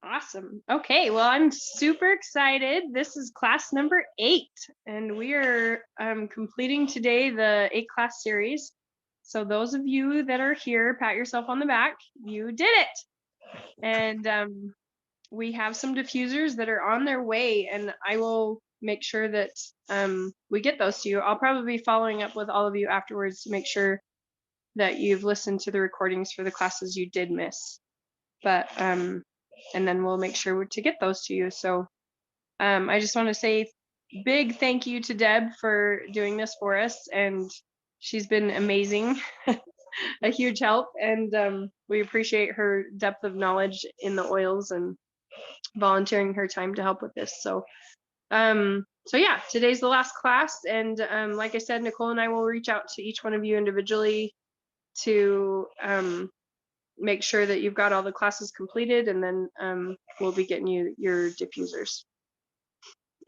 Awesome. Okay, well, I'm super excited. This is class number 8, and we are completing today the 8-class series. So those of you that are here, pat yourself on the back. You did it. And we have some diffusers that are on their way, and I will make sure that we get those to you. I'll probably be following up with all of you afterwards to make sure that you've listened to the recordings for the classes you did miss. But and then we'll make sure to get those to you. So I just want to say big thank you to Deb for doing this for us, and she's been amazing, a huge help, and we appreciate her depth of knowledge in the oils and volunteering her time to help with this. So yeah, today's the last class, and like I said, Nicole and I will reach out to each one of you individually to make sure that you've got all the classes completed, and then we'll be getting you your diffusers.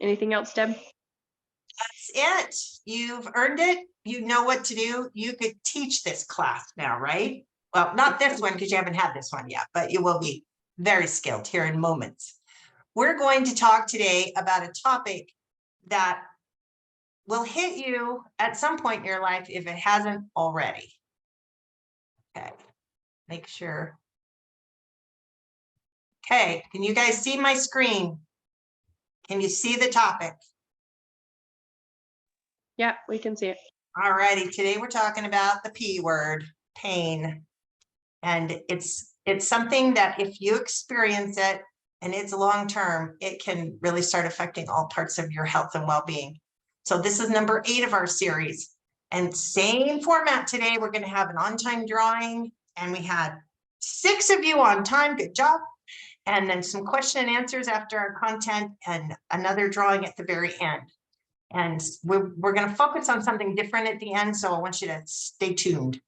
Anything else, Deb? That's it. You've earned it. You know what to do. You could teach this class now, right? Well, not this one because you haven't had this one yet, but you will be very skilled here in moments. We're going to talk today about a topic that will hit you at some point in your life if it hasn't already. Okay, make sure. Okay, can you guys see my screen? Can you see the topic? Yeah, we can see it. All righty, today we're talking about the P word, pain. And it's something that if you experience it and it's long-term, it can really start affecting all parts of your health and well-being. So this is number 8 of our series. And same format today, we're going to have an on-time drawing, and we had 6 of you on time. Good job. And then some question and answers after our content, and another drawing at the very end. And we're going to focus on something different at the end, so I want you to stay tuned.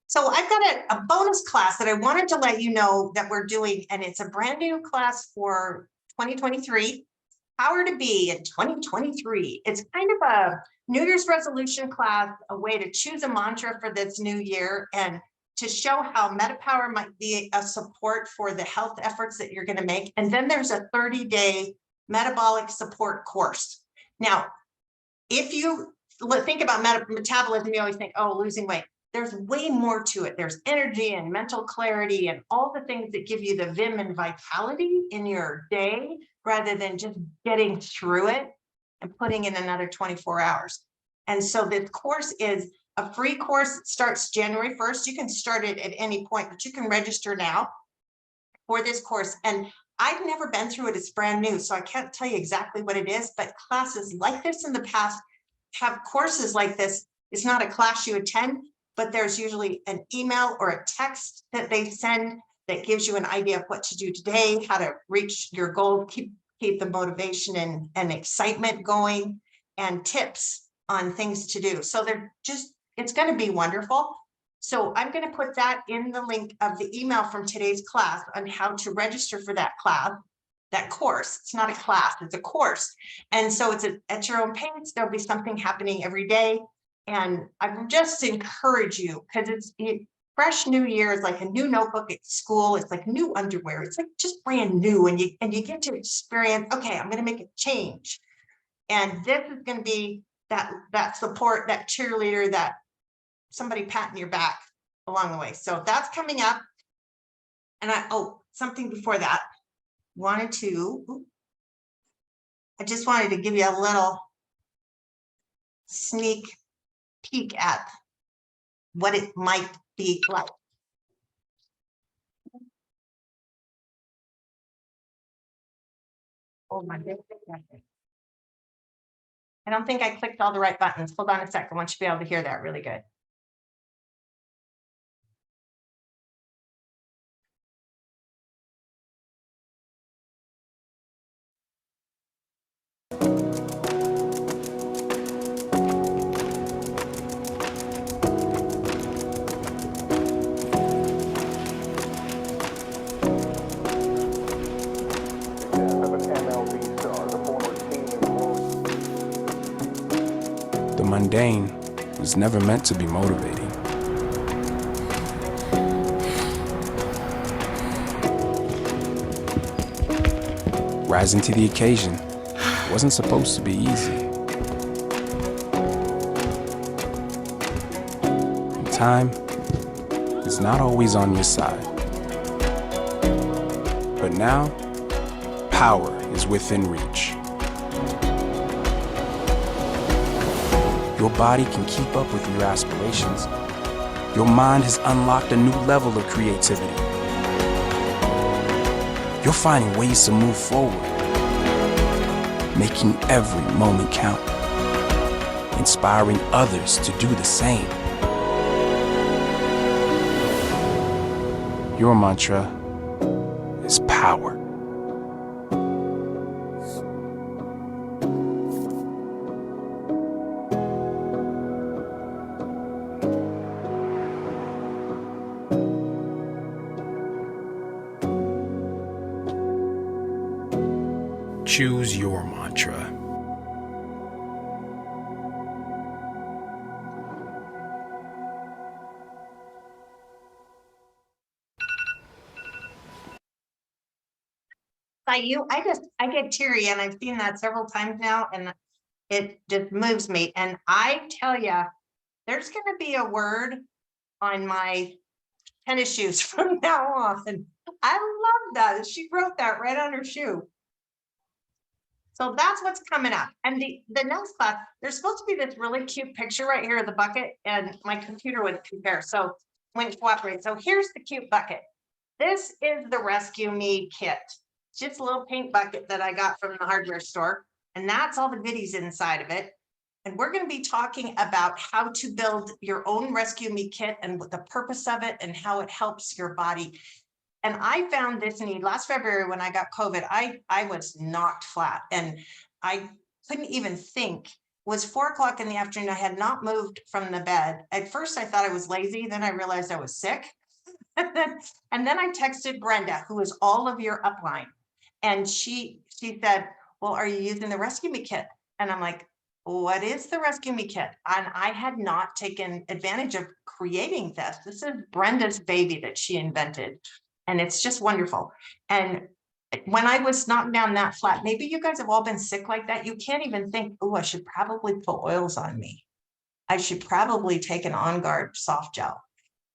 So I've got a bonus class that I wanted to let you know that we're doing, and it's a brand new class for 2023, Power to Be in 2023. It's kind of a New Year's resolution class, a way to choose a mantra for this new year and to show how MetaPower might be a support for the health efforts that you're going to make. And then there's a 30-day metabolic support course. Now, if you think about metabolism, you always think, oh, losing weight. There's way more to it. There's energy and mental clarity and all the things that give you the vim and vitality in your day, rather than just getting through it and putting in another 24 hours. And so this course is a free course. It starts January 1st. You can start it at any point, but you can register now for this course. And I've never been through it. It's brand new, so I can't tell you exactly what it is, but classes like this in the past have courses like this. It's not a class you attend, but there's usually an email or a text that they send that gives you an idea of what to do today, how to reach your goal, keep the motivation and excitement going, and tips on things to do. So it's going to be wonderful. So I'm going to put that in the link of the email from today's class on how to register for that class, that course. It's not a class, it's a course. And so it's at your own pace. There'll be something happening every day. And I just encourage you, because it's fresh new year is like a new notebook at school. It's like new underwear. It's like just brand new. And you get to experience, okay, I'm going to make a change. And this is going to be that support, that cheerleader, that somebody patting your back along the way. So that's coming up. And something before that, I just wanted to give you a little sneak peek at what it might be like. Oh my goodness. I don't think I clicked all the right buttons. Hold on a second. I want you to be able to hear that really good. The mundane was never meant to be motivating. rising to the occasion wasn't supposed to be easy. And time is not always on your side. But now, power is within reach. Your body can keep up with your aspirations. Your mind has unlocked a new level of creativity. You're finding ways to move forward, making every moment count, inspiring others to do the same. Your mantra is power. Choose your mantra. I get teary, and I've seen that several times now, and it just moves me. And I tell you, there's going to be a word on my tennis shoes from now on. I love that. She wrote that right on her shoe. So that's what's coming up. And the next class, there's supposed to be this really cute picture right here of the bucket, and my computer would compare. So when it cooperates. So here's the cute bucket. This is the Rescue Me kit. It's just a little pink bucket that I got from the hardware store. And that's all the goodies inside of it. And we're going to be talking about how to build your own Rescue Me kit and what the purpose of it and how it helps your body. And I found this need last February when I got COVID. I was knocked flat, and I couldn't even think. It was 4 o'clock in the afternoon. I had not moved from the bed. At first I thought I was lazy. Then I realized I was sick. and then I texted Brenda, who is all of your upline. And she said, well, are you using the Rescue Me kit? And I'm like, what is the Rescue Me kit? And I had not taken advantage of creating this. This is Brenda's baby that she invented. And it's just wonderful. And when I was knocked down that flat, maybe you guys have all been sick like that. You can't even think, oh, I should probably put oils on me. I should probably take an On Guard soft gel.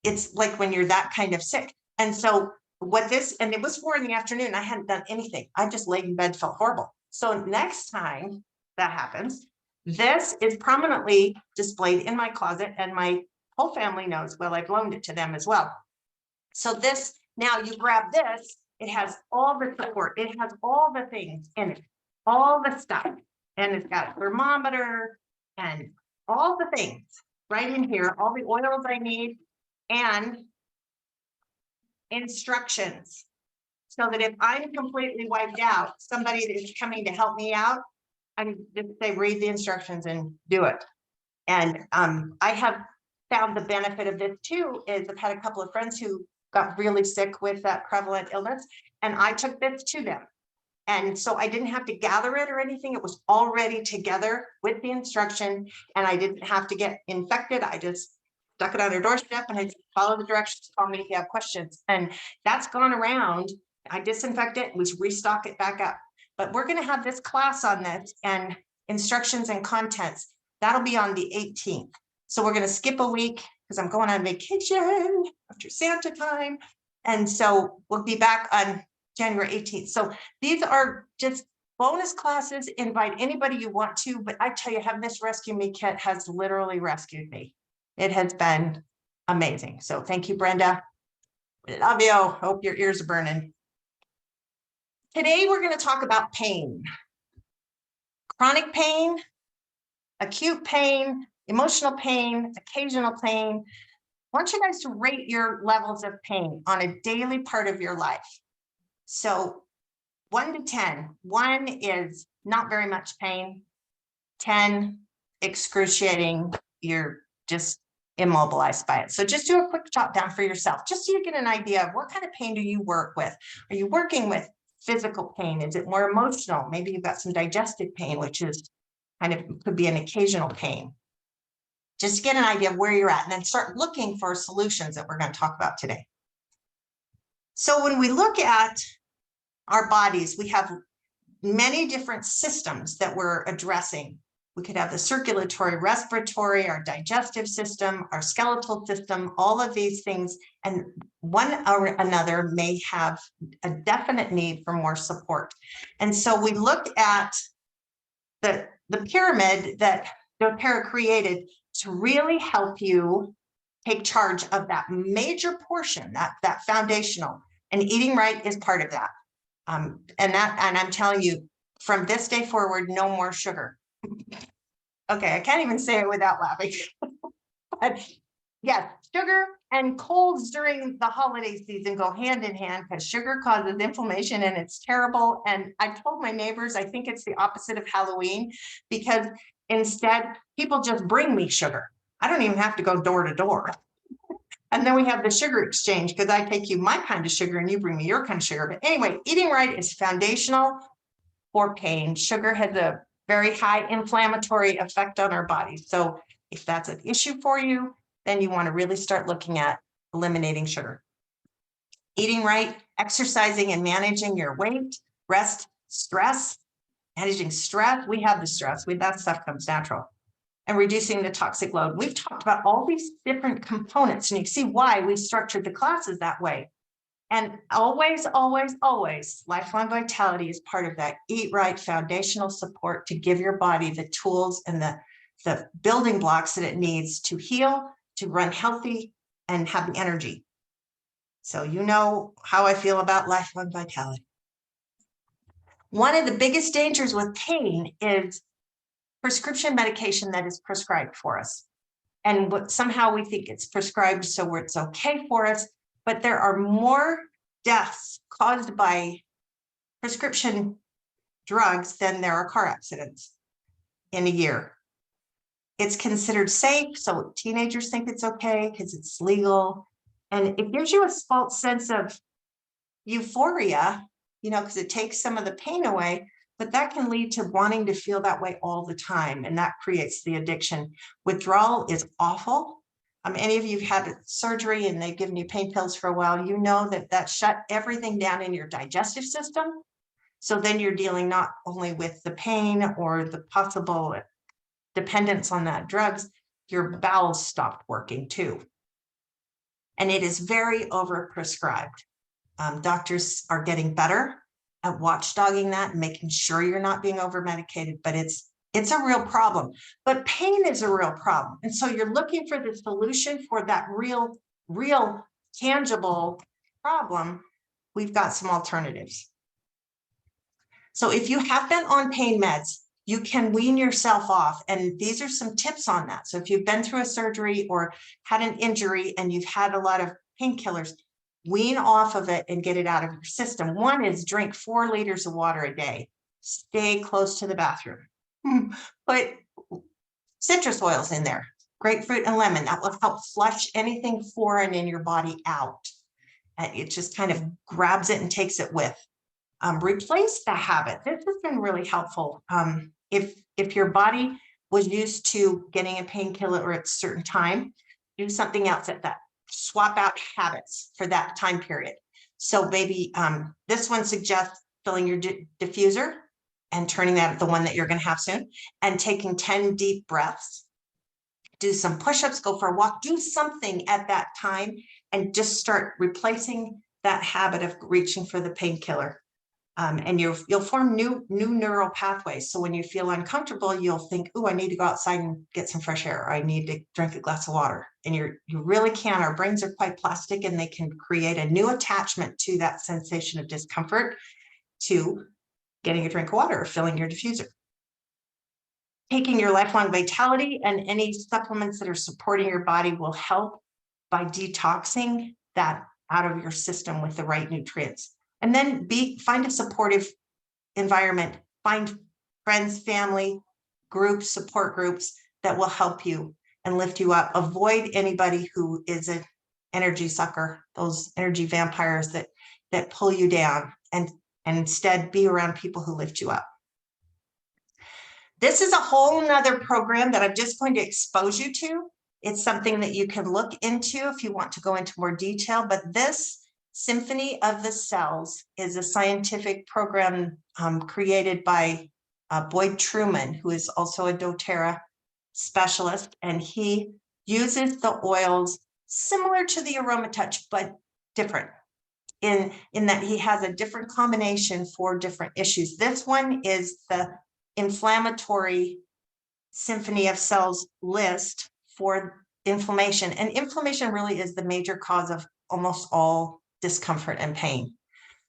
It's like when you're that kind of sick. And so and it was 4 in the afternoon. I hadn't done anything. I just laid in bed, felt horrible. So next time that happens, this is prominently displayed in my closet, and my whole family knows, well, I've loaned it to them as well. So this, now you grab this, it has all the support. It has all the things in it, all the stuff. And it's got a thermometer and all the things right in here, all the oils I need, and instructions. So that if I'm completely wiped out, somebody that is coming to help me out, I can just say, read the instructions and do it. And I have found the benefit of this too, is I've had a couple of friends who got really sick with that prevalent illness, and I took this to them. And so I didn't have to gather it or anything. It was already together with the instruction, and I didn't have to get infected. I just stuck it on their doorstep, and I just follow the directions, call me if you have questions. And that's gone around. I disinfect it, we restock it back up. But we're going to have this class on this and instructions and contents. That'll be on the 18th. So we're going to skip a week because I'm going on vacation after Santa time. And so we'll be back on January 18th. So these are just bonus classes. Invite anybody you want to, but I tell you, having this Rescue Me kit has literally rescued me. It has been amazing. So thank you, Brenda. Love you. Hope your ears are burning. Today, we're going to talk about pain. Chronic pain, acute pain, emotional pain, occasional pain. I want you guys to rate your levels of pain on a daily part of your life. So 1 to 10, 1 is not very much pain, 10, excruciating, you're just immobilized by it. So just do a quick jot down for yourself, just so you get an idea of what kind of pain do you work with. Are you working with physical pain? Is it more emotional? Maybe you've got some digestive pain, which is kind of could be an occasional pain. Just get an idea of where you're at, and then start looking for solutions that we're going to talk about today. So when we look at our bodies, we have many different systems that we're addressing. We could have the circulatory, respiratory, our digestive system, our skeletal system, all of these things. And one or another may have a definite need for more support. And so we look at the pyramid that doTERRA created to really help you take charge of that major portion, that foundational. And eating right is part of that. And I'm telling you, from this day forward, no more sugar. Okay, I can't even say it without laughing. But yes, sugar and colds during the holiday season go hand in hand because sugar causes inflammation and it's terrible. And I told my neighbors, I think it's the opposite of Halloween, because instead people just bring me sugar. I don't even have to go door to door. And then we have the sugar exchange because I take you my kind of sugar and you bring me your kind of sugar. But anyway, eating right is foundational for pain. Sugar has a very high inflammatory effect on our bodies. So if that's an issue for you, then you want to really start looking at eliminating sugar. Eating right, exercising and managing your weight, rest, stress, managing stress. We have the stress, that stuff comes natural. And reducing the toxic load. We've talked about all these different components, and you see why we structured the classes that way. And always, always, always, lifelong vitality is part of that eat right foundational support to give your body the tools and the building blocks that it needs to heal, to run healthy, and have the energy. So you know how I feel about lifelong vitality. One of the biggest dangers with pain is prescription medication that is prescribed for us. And somehow we think it's prescribed so it's okay for us, but there are more deaths caused by prescription drugs than there are car accidents in a year. It's considered safe, so teenagers think it's okay because it's legal. And it gives you a false sense of euphoria, because it takes some of the pain away, but that can lead to wanting to feel that way all the time. And that creates the addiction. Withdrawal is awful. Any of you have had surgery and they've given you pain pills for a while, you know that shut everything down in your digestive system. So then you're dealing not only with the pain or the possible dependence on that drugs, your bowels stopped working too. And it is very overprescribed. Doctors are getting better at watchdogging that and making sure you're not being over medicated, but it's a real problem. But pain is a real problem. And so you're looking for the solution for that real tangible problem. We've got some alternatives. So if you have been on pain meds, you can wean yourself off. And these are some tips on that. So if you've been through a surgery or had an injury and you've had a lot of painkillers, wean off of it and get it out of your system. One is drink 4 liters of water a day. Stay close to the bathroom. Put citrus oils in there, grapefruit and lemon. That will help flush anything foreign in your body out. It just kind of grabs it and takes it with. Replace the habit. This has been really helpful. If your body was used to getting a painkiller at a certain time, do something else at that. Swap out habits for that time period. So maybe this one suggests filling your diffuser and turning that at the one that you're going to have soon and taking 10 deep breaths. Do some push-ups, go for a walk, do something at that time and just start replacing that habit of reaching for the painkiller. And you'll form new neural pathways. So when you feel uncomfortable, you'll think, oh, I need to go outside and get some fresh air. Or I need to drink a glass of water. And you really can. Our brains are quite plastic and they can create a new attachment to that sensation of discomfort to getting a drink of water or filling your diffuser. Taking your lifelong vitality and any supplements that are supporting your body will help by detoxing that out of your system with the right nutrients. And then find a supportive environment, find friends, family, groups, support groups that will help you and lift you up. Avoid anybody who is an energy sucker, those energy vampires that pull you down, and instead be around people who lift you up. This is a whole nother program that I'm just going to expose you to. It's something that you can look into if you want to go into more detail, but this Symphony of the Cells is a scientific program created by Boyd Truman, who is also a doTERRA specialist, and he uses the oils similar to the Aroma Touch, but different in that he has a different combination for different issues. This one is the inflammatory Symphony of Cells list for inflammation, and inflammation really is the major cause of almost all discomfort and pain.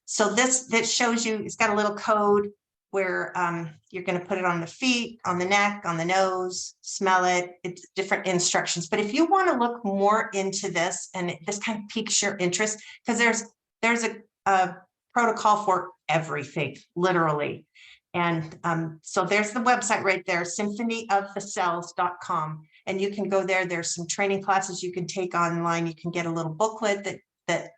So that shows you, it's got a little code where you're going to put it on the feet, on the neck, on the nose, smell it. It's different instructions. But if you want to look more into this, and this kind of piques your interest, because there's a protocol for everything, literally. And so there's the website right there, symphonyofthecells.com. And you can go there. There's some training classes you can take online. You can get a little booklet that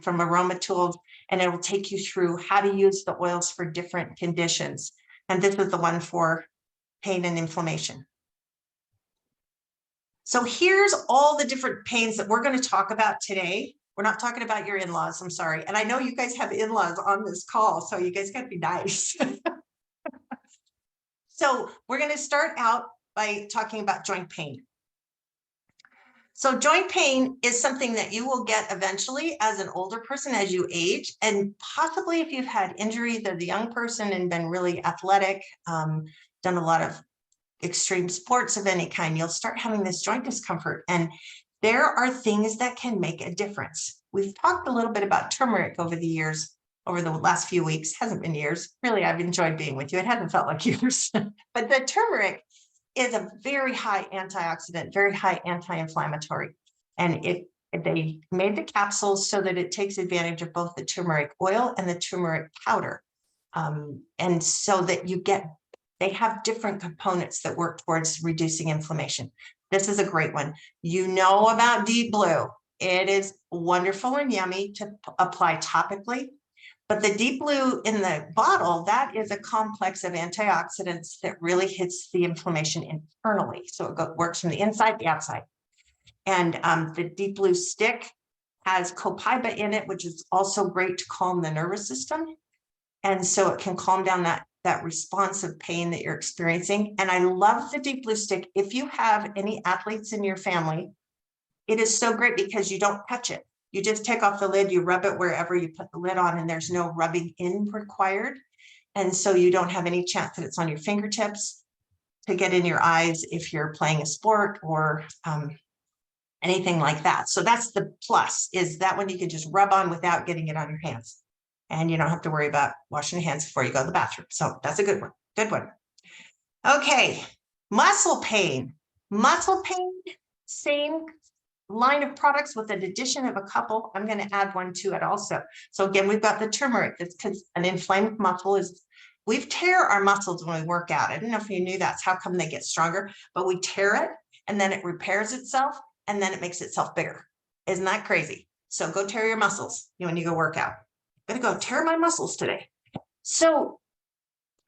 from Aroma Tools, and it will take you through how to use the oils for different conditions. And this is the one for pain and inflammation. So here's all the different pains that we're going to talk about today. We're not talking about your in-laws, I'm sorry. And I know you guys have in-laws on this call, so you guys got to be nice. So we're going to start out by talking about joint pain. So joint pain is something that you will get eventually as an older person as you age, and possibly if you've had injuries as a young person and been really athletic, done a lot of extreme sports of any kind, you'll start having this joint discomfort. And there are things that can make a difference. We've talked a little bit about turmeric over the years, over the last few weeks. Hasn't been years. Really, I've enjoyed being with you. It hasn't felt like years. But the turmeric is a very high antioxidant, very high anti-inflammatory. And they made the capsules so that it takes advantage of both the turmeric oil and the turmeric powder. And so that they have different components that work towards reducing inflammation. This is a great one. You know about Deep Blue. It is wonderful and yummy to apply topically. But the Deep Blue in the bottle, that is a complex of antioxidants that really hits the inflammation internally. So it works from the inside to the outside. And the Deep Blue stick has copaiba in it, which is also great to calm the nervous system. And so it can calm down that response of pain that you're experiencing. And I love the Deep Blue stick. If you have any athletes in your family, it is so great because you don't touch it. You just take off the lid, you rub it wherever you put the lid on, and there's no rubbing in required. And so you don't have any chance that it's on your fingertips to get in your eyes if you're playing a sport or anything like that. So that's the plus, is that one you can just rub on without getting it on your hands. And you don't have to worry about washing your hands before you go to the bathroom. So that's a good one. Good one. Okay, muscle pain. Muscle pain, same line of products with an addition of a couple. I'm going to add one to it also. So again, we've got the turmeric. That's because an inflamed muscle we tear our muscles when we work out. I don't know if you knew that's how come they get stronger, but we tear it and then it repairs itself and then it makes itself bigger. Isn't that crazy? So go tear your muscles when you go work out. I'm going to go tear my muscles today. So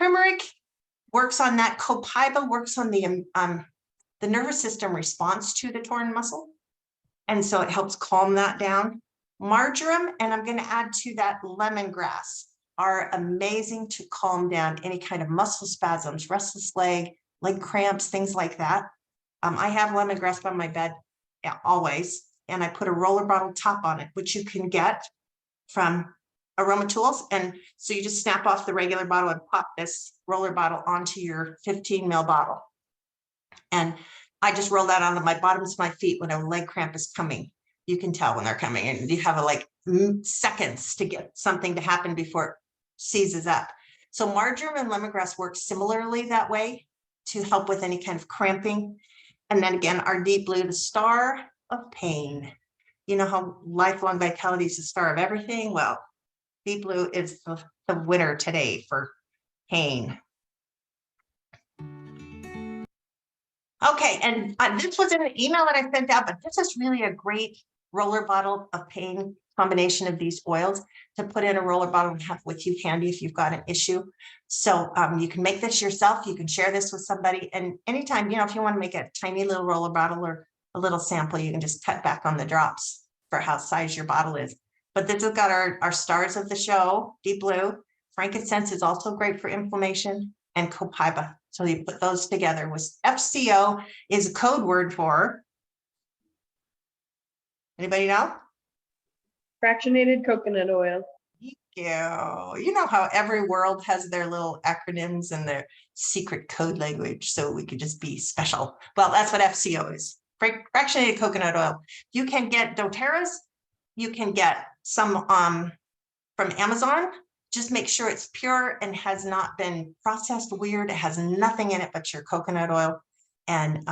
turmeric works on that. Copaiba works on the nervous system response to the torn muscle. And so it helps calm that down. Marjoram, and I'm going to add to that lemongrass, are amazing to calm down any kind of muscle spasms, restless leg cramps, things like that. I have lemongrass by my bed always, and I put a roller bottle top on it, which you can get from Aroma Tools. And so you just snap off the regular bottle and pop this roller bottle onto your 15 ml bottle. And I just roll that onto my bottoms of my feet when a leg cramp is coming. You can tell when they're coming, and you have seconds to get something to happen before it seizes up. So marjoram and lemongrass work similarly that way to help with any kind of cramping. And then again, our Deep Blue, the star of pain. You know how lifelong vitality is the star of everything? Well, Deep Blue is the winner today for pain. Okay, and this was in the email that I sent out, but this is really a great roller bottle of pain combination of these oils to put in a roller bottle and have with you handy if you've got an issue. So you can make this yourself. You can share this with somebody. And anytime, if you want to make a tiny little roller bottle or a little sample, you can just cut back on the drops for how size your bottle is. But this has got our stars of the show, deep blue. Frankincense is also great for inflammation, and copaiba. So you put those together with FCO is a code word for, anybody know? Fractionated coconut oil. You know how every world has their little acronyms and their secret code language, so we could just be special. Well, that's what FCO is. Fractionated coconut oil. You can get doTERRA's. You can get some from Amazon. Just make sure it's pure and has not been processed weird. It has nothing in it but your coconut oil, and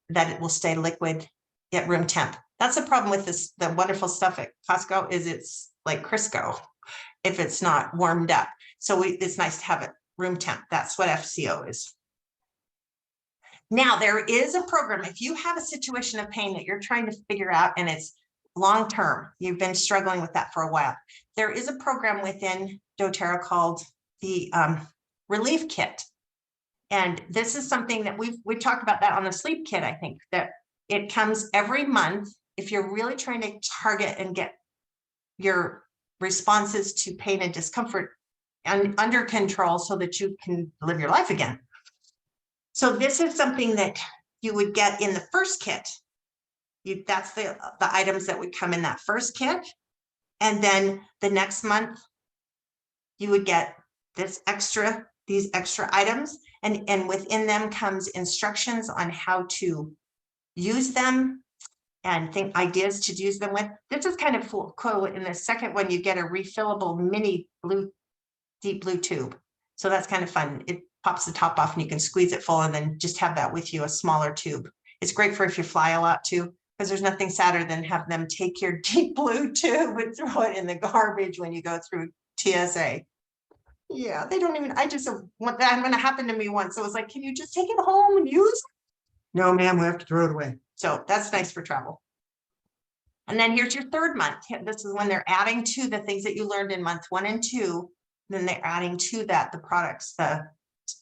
that it will stay liquid at room temp. That's the problem with this. The wonderful stuff at Costco is it's like Crisco if it's not warmed up. So it's nice to have it room temp. That's what FCO is. Now, there is a program. If you have a situation of pain that you're trying to figure out and it's long-term, you've been struggling with that for a while, there is a program within doTERRA called the Relief Kit. And this is something that we talked about that on the sleep kit. I think that it comes every month if you're really trying to target and get your responses to pain and discomfort and under control so that you can live your life again. So this is something that you would get in the first kit. That's the items that would come in that first kit. And then the next month, you would get these extra items. And within them comes instructions on how to use them and ideas to use them with. This is kind of cool. In the second one, you get a refillable mini deep blue tube. So that's kind of fun. It pops the top off and you can squeeze it full and then just have that with you, a smaller tube. It's great for if you fly a lot too, because there's nothing sadder than have them take your deep blue tube and throw it in the garbage when you go through TSA. Yeah, they don't even, I just want that going to happen to me once. So it was like, can you just take it home and use it? No, ma'am, we have to throw it away. So that's nice for travel. And then here's your third month. This is when they're adding to the things that you learned in month 1 and 2. Then they're adding to that the products, the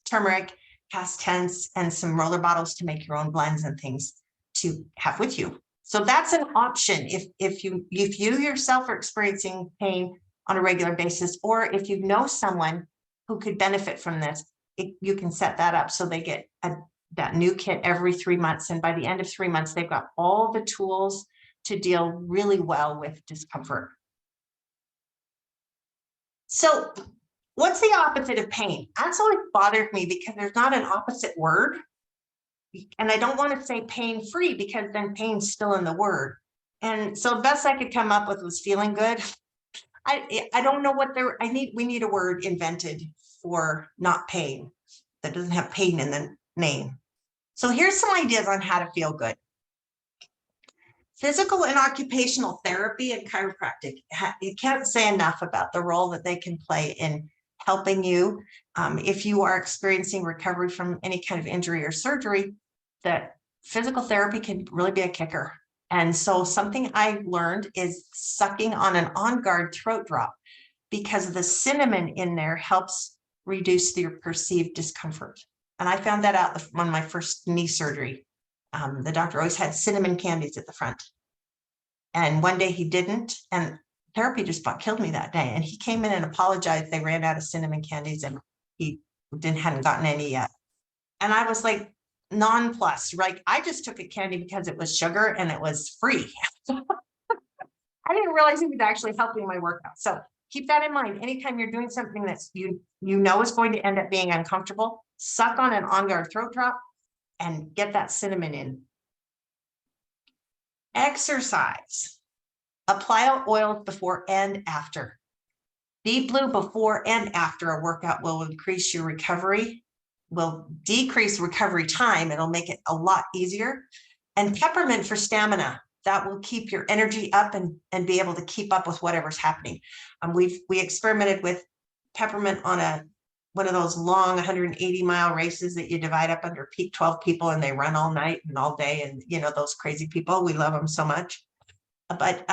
turmeric, past tense, and some roller bottles to make your own blends and things to have with you. So that's an option if you yourself are experiencing pain on a regular basis, or if you know someone who could benefit from this, you can set that up so they get that new kit every 3 months. And by the end of 3 months, they've got all the tools to deal really well with discomfort. So what's the opposite of pain? That's always bothered me because there's not an opposite word. And I don't want to say pain-free because then pain's still in the word. And so the best I could come up with was feeling good. I don't know what we need a word invented for not pain that doesn't have pain in the name. So here's some ideas on how to feel good. Physical and occupational therapy and chiropractic. You can't say enough about the role that they can play in helping you. If you are experiencing recovery from any kind of injury or surgery, that physical therapy can really be a kicker. And so something I learned is sucking on an on-guard throat drop, because the cinnamon in there helps reduce your perceived discomfort. And I found that out on my first knee surgery. The doctor always had cinnamon candies at the front. And one day he didn't, and therapy just about killed me that day. And he came in and apologized. They ran out of cinnamon candies and he hadn't gotten any yet. And I was like, nonplussed, right? I just took a candy because it was sugar and it was free. I didn't realize he was actually helping my workout. So keep that in mind. Anytime you're doing something that's you know is going to end up being uncomfortable, suck on an on-guard throat drop and get that cinnamon in. Exercise. Apply oils before and after. Deep blue before and after a workout will increase your recovery, will decrease recovery time. It'll make it a lot easier. And peppermint for stamina. That will keep your energy up and be able to keep up with whatever's happening. We experimented with peppermint on one of those long 180-mile races that you divide up under 12 people and they run all night and all day. And you know, those crazy people, we love them so much. But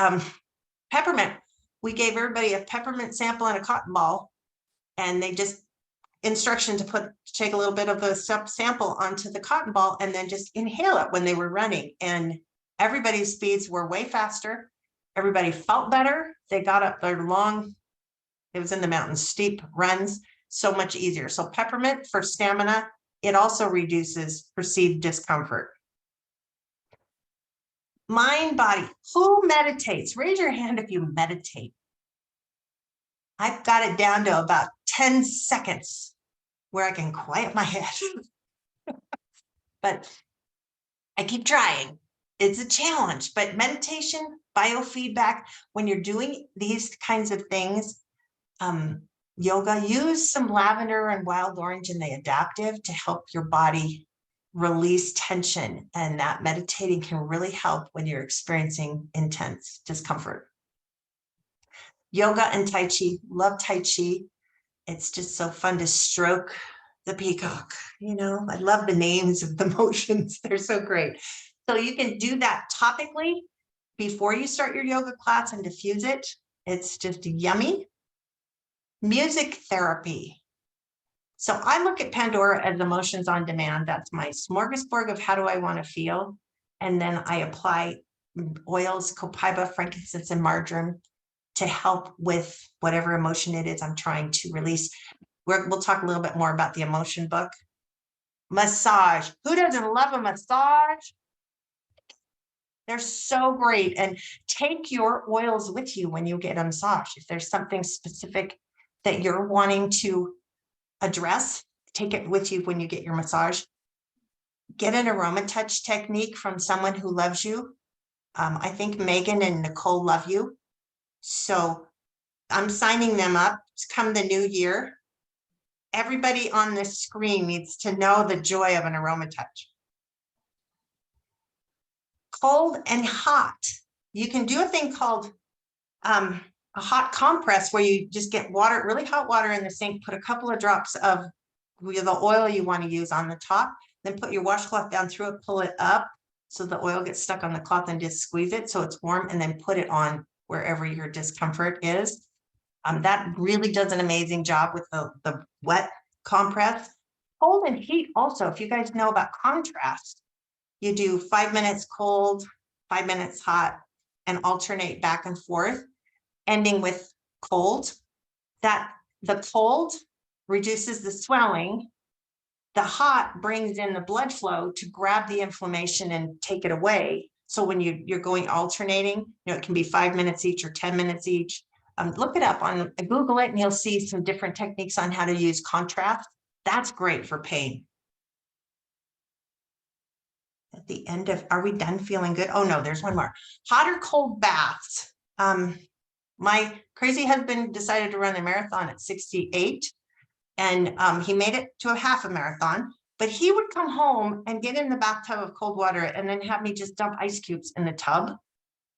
peppermint, we gave everybody a peppermint sample and a cotton ball, and they just instruction to take a little bit of the sample onto the cotton ball and then just inhale it when they were running. And everybody's speeds were way faster. Everybody felt better. They got up their long, it was in the mountains, steep runs, so much easier. So peppermint for stamina. It also reduces perceived discomfort. Mind, body. Who meditates? Raise your hand if you meditate. I've got it down to about 10 seconds where I can quiet my head. But I keep trying. It's a challenge, but meditation, biofeedback, when you're doing these kinds of things, yoga, use some lavender and wild orange in the adaptive to help your body release tension. And that meditating can really help when you're experiencing intense discomfort. Yoga and Tai Chi, love Tai Chi. It's just so fun to stroke the peacock. You know, I love the names of the motions. They're so great. So you can do that topically before you start your yoga class and diffuse it. It's just yummy. Music therapy. So I look at Pandora as emotions on demand. That's my smorgasbord of how do I want to feel. And then I apply oils, copaiba, frankincense, and marjoram to help with whatever emotion it is I'm trying to release. We'll talk a little bit more about the emotion book. Massage. Who doesn't love a massage? They're so great. And take your oils with you when you get a massage. If there's something specific that you're wanting to address, take it with you when you get your massage. Get an aroma touch technique from someone who loves you. I think Megan and Nicole love you. So I'm signing them up come the new year. Everybody on this screen needs to know the joy of an aroma touch. Cold and hot. You can do a thing called a hot compress where you just get water, really hot water in the sink, put a couple of drops of the oil you want to use on the top, then put your washcloth down through it, pull it up so the oil gets stuck on the cloth and just squeeze it so it's warm, and then put it on wherever your discomfort is. That really does an amazing job with the wet compress. Cold and heat also, if you guys know about contrast, you do 5 minutes cold, 5 minutes hot, and alternate back and forth, ending with cold. That the cold reduces the swelling. The hot brings in the blood flow to grab the inflammation and take it away. So when you're going alternating, you know, it can be 5 minutes each or 10 minutes each. Look it up on Google it, and you'll see some different techniques on how to use contrast. That's great for pain. At the end of, are we done feeling good? Oh no, there's one more. Hot or cold baths. My crazy husband decided to run a marathon at 68, and he made it to a half a marathon, but he would come home and get in the bathtub of cold water and then have me just dump ice cubes in the tub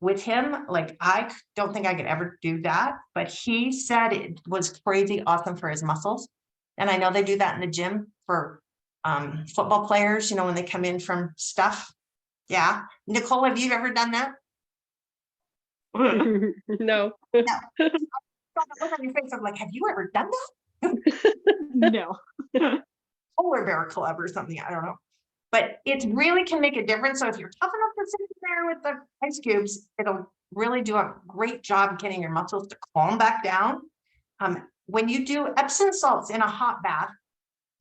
with him. Like, I don't think I could ever do that, but he said it was crazy awesome for his muscles. And I know they do that in the gym for football players, you know, when they come in from stuff. Yeah. Nicole, have you ever done that? No. No. Look on your face. I'm like, have you ever done that? No. Polar Bear Club or something. I don't know. But it really can make a difference. So if you're tough enough to sit there with the ice cubes, it'll really do a great job getting your muscles to calm back down. When you do Epsom salts in a hot bath,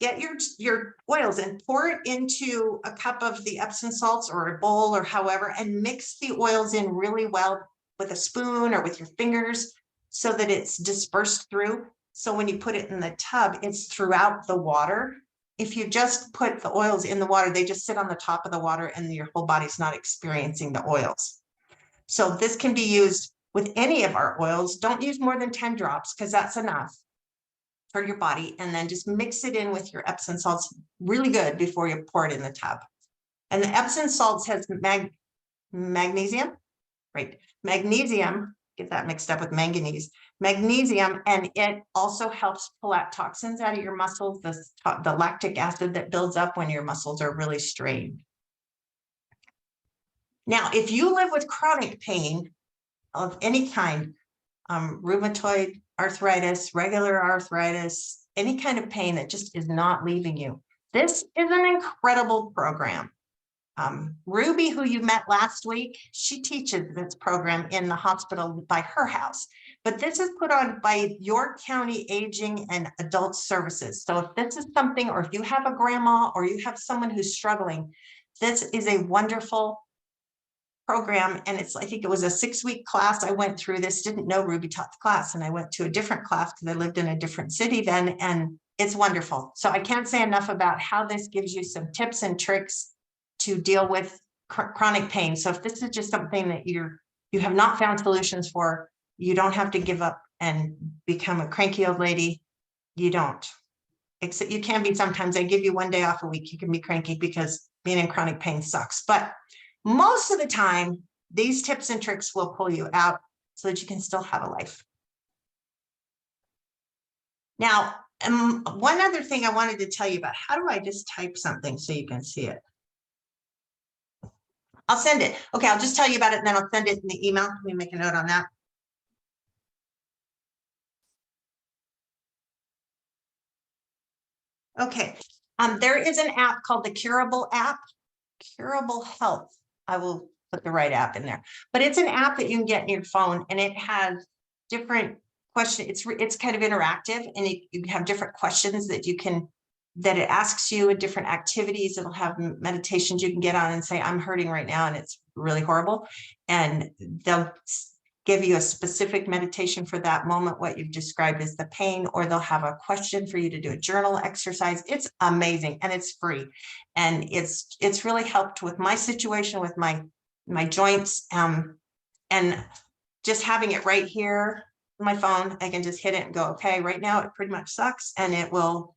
get your oils and pour it into a cup of the Epsom salts or a bowl or however, and mix the oils in really well with a spoon or with your fingers so that it's dispersed through. So when you put it in the tub, it's throughout the water. If you just put the oils in the water, they just sit on the top of the water and your whole body's not experiencing the oils. So this can be used with any of our oils. Don't use more than 10 drops because that's enough for your body. And then just mix it in with your Epsom salts really good before you pour it in the tub. And the Epsom salts has magnesium, right? Magnesium, get that mixed up with manganese. Magnesium, and it also helps pull out toxins out of your muscles, the lactic acid that builds up when your muscles are really strained. Now, if you live with chronic pain of any kind, rheumatoid arthritis, regular arthritis, any kind of pain that just is not leaving you, this is an incredible program. Ruby, who you met last week, she teaches this program in the hospital by her house. But this is put on by York County Aging and Adult Services. So if this is something, or if you have a grandma or you have someone who's struggling, this is a wonderful program. And I think it was a 6-week class. I went through this, didn't know Ruby taught the class, and I went to a different class because I lived in a different city then, and it's wonderful. So I can't say enough about how this gives you some tips and tricks to deal with chronic pain. So if this is just something that you have not found solutions for, you don't have to give up and become a cranky old lady. You don't. Except you can be sometimes. I give you 1 day off a week. You can be cranky because being in chronic pain sucks. But most of the time, these tips and tricks will pull you out so that you can still have a life. Now, one other thing I wanted to tell you about. How do I just type something so you can see it? I'll send it. Okay, I'll just tell you about it and then I'll send it in the email. Let me make a note on that. Okay, there is an app called the Curable app, Curable Health. I will put the right app in there, but it's an app that you can get in your phone, and it has different questions. It's kind of interactive, and you have different questions that it asks you, and different activities. It'll have meditations you can get on and say, I'm hurting right now and it's really horrible. And they'll give you a specific meditation for that moment, what you've described as the pain, or they'll have a question for you to do a journal exercise. It's amazing, and it's free. And it's really helped with my situation with my joints. And just having it right here on my phone, I can just hit it and go, okay, right now it pretty much sucks, and it will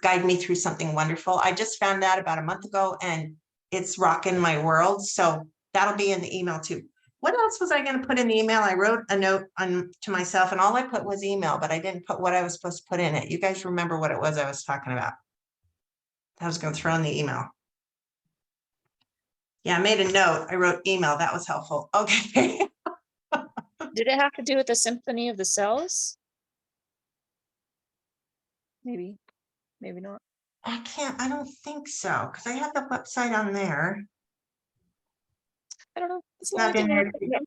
guide me through something wonderful. I just found that about a month ago, and it's rocking my world. So that'll be in the email too. What else was I going to put in the email? I wrote a note to myself, and all I put was email, but I didn't put what I was supposed to put in it. You guys remember what it was I was talking about? I was going to throw in the email. Yeah, I made a note. I wrote email. That was helpful. Okay. Did it have to do with the symphony of the cells? Maybe not. I don't think so, because I have the website on there. I don't know. It's the Not only in thing I there. put in.